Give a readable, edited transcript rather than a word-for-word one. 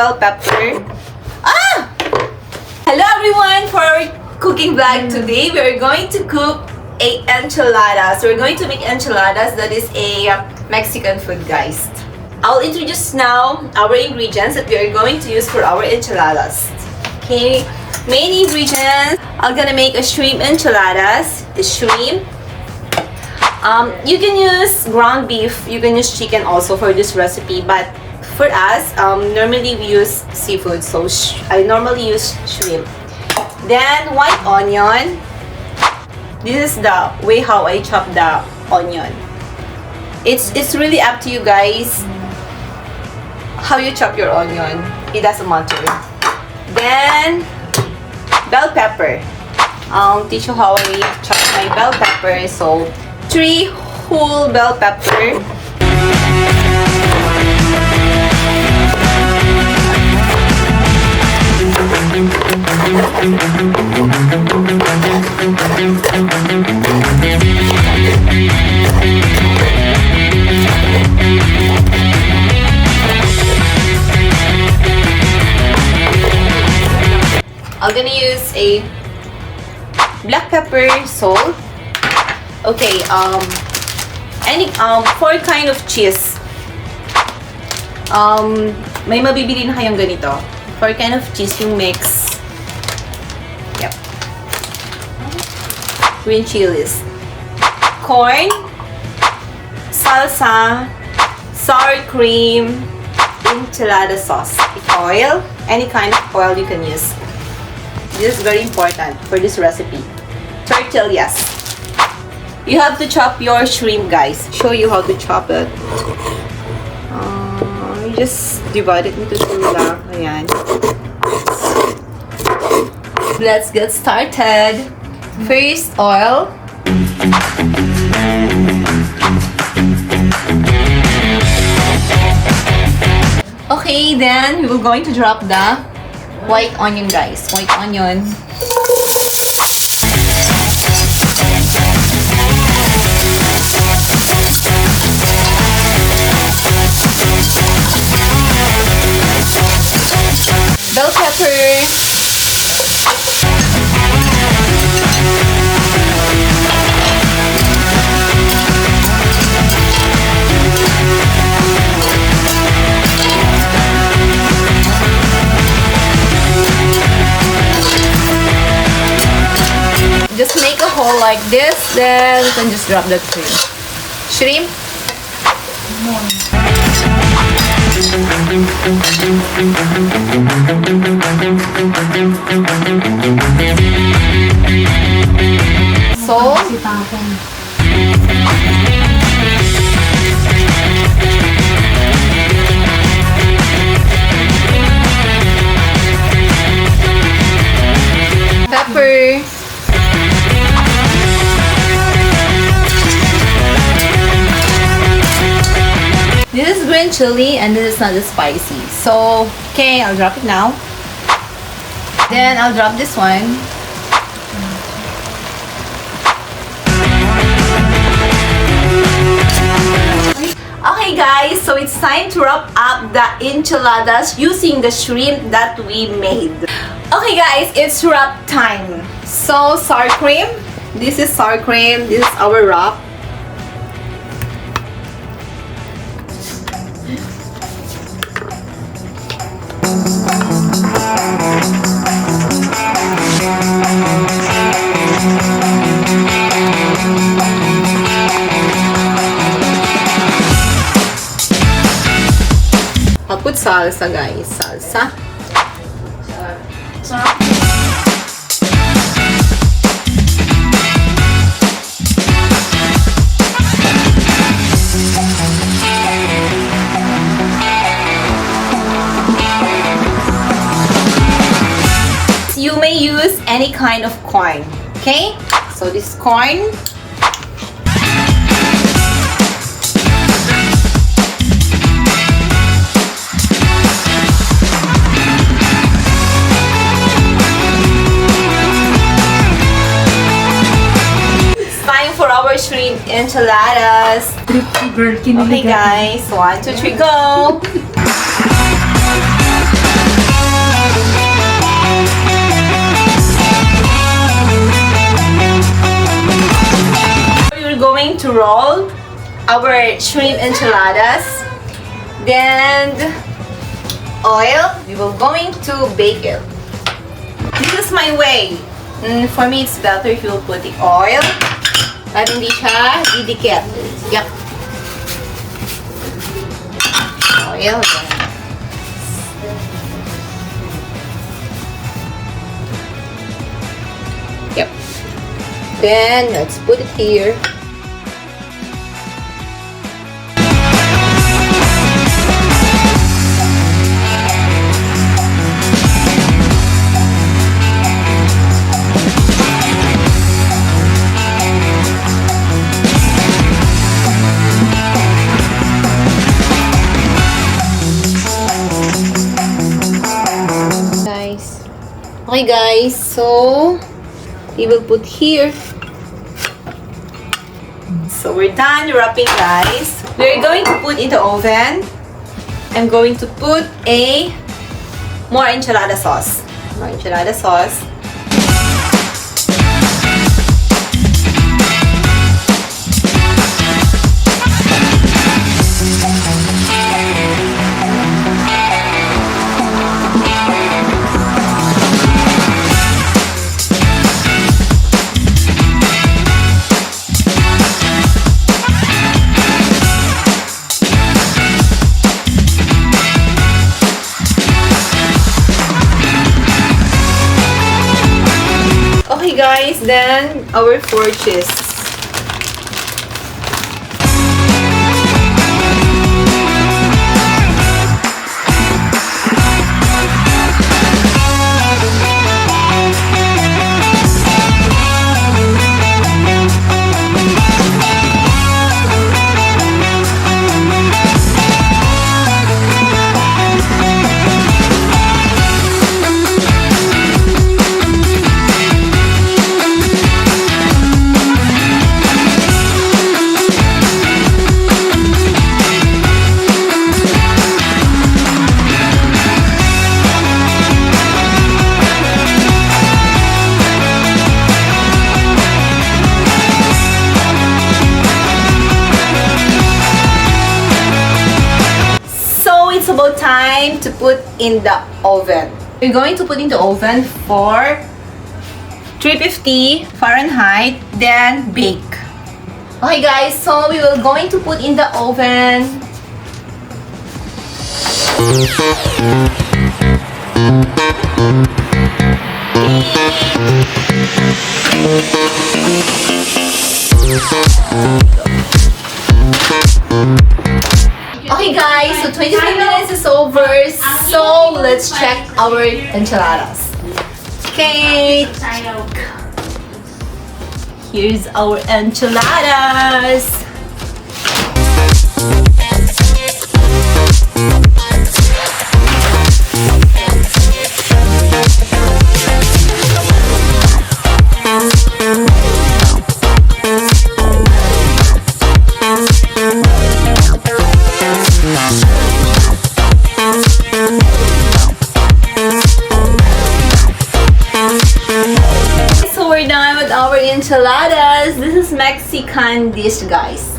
bell pepper. Ah! Hello everyone! For our cooking vlog today, we are going to cook enchiladas. We're going to make enchiladas. That is a Mexican food, guys. I'll introduce now our ingredients that we are going to use for our enchiladas. Okay, main ingredients. I'm gonna make a shrimp enchiladas. The shrimp. You can use ground beef. You can use chicken also for this recipe, but for us, normally we use seafood, so I normally use shrimp. Then white onion. This is the way how I chop the onion. It's really up to you guys how you chop your onion. It doesn't matter. Then bell pepper. I'll teach you how I chop my bell pepper. So 3 whole bell pepper. I'm gonna use a black pepper, salt. Okay, any 4 kind of cheese. May mabibili na kayong ganito. 4 kind of cheese yung mix. Yep. Green chilies. Corn, salsa, sour cream, enchilada sauce. Oil, any kind of oil you can use. This is very important for this recipe. Tortillas. You have to chop your shrimp, guys. Show you how to chop it. You just divide it into 2 lang. Ayan. Let's get started. First, oil. Okay, then we will going to drop the white onion, guys. White onion. Bell pepper. Just make a hole like this, then you can just drop the shrimp. Salt. Pepper. This is green chili and this is not as spicy. So, okay, I'll drop it now. Then I'll drop this one. Okay guys, so it's time to wrap up the enchiladas using the shrimp that we made. Okay guys, it's wrap time. So, sour cream. This is sour cream. This is our wrap. I'll put salsa, guys. Salsa. You may use any kind of corn. Okay? So this corn. our shrimp enchiladas. Okay guys, 1, 2, 3, go! to roll our shrimp enchiladas. Then oil, we will going to bake it. This is my way. For me, it's better if you will put the oil at hindi siya didikit. Yep. Oil. Yep. Then let's put it here. Okay guys, so we will put here. So we're done wrapping guys. We're going to put in the oven. I'm going to put a more enchilada sauce. More enchilada sauce. Okay guys, then our 4 cheese. It's about time to put in the oven. We're going to put in the oven for 350 Fahrenheit, then bake. Okay guys, so we will going to put in the oven. Okay guys, so 25 minutes is over, so let's check our enchiladas. Okay, here's our enchiladas. We're done with our enchiladas. This is Mexican dish, guys.